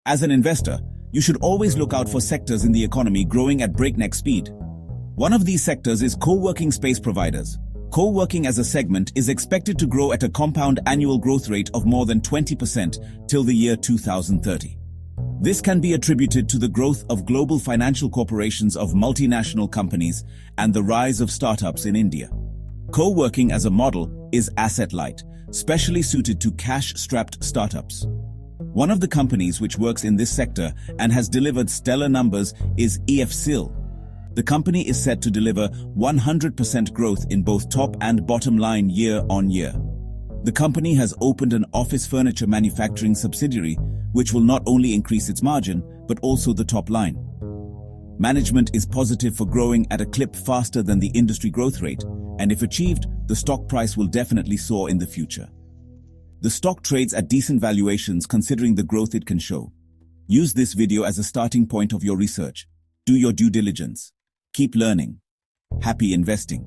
As an investor, you should always look out for sectors in the economy growing at breakneck speed. One of these sectors is co-working space providers. Co-working as a segment is expected to grow at a compound annual growth rate of more than 20% till the year 2030. This can be attributed to the growth of global financial corporations of multinational companies and the rise of startups in India. Co-working as a model is asset-light, specially suited to cash-strapped startups. One of the companies which works in this sector and has delivered stellar numbers is EFCIL. The company is set to deliver 100% growth in both top and bottom line year on year. The company has opened an office furniture manufacturing subsidiary, which will not only increase its margin, but also the top line. Management is positive for growing at a clip faster than the industry growth rate, and if achieved, the stock price will definitely soar in the future. The stock trades at decent valuations considering the growth it can show. Use this video as a starting point of your research. Do your due diligence. Keep learning. Happy investing.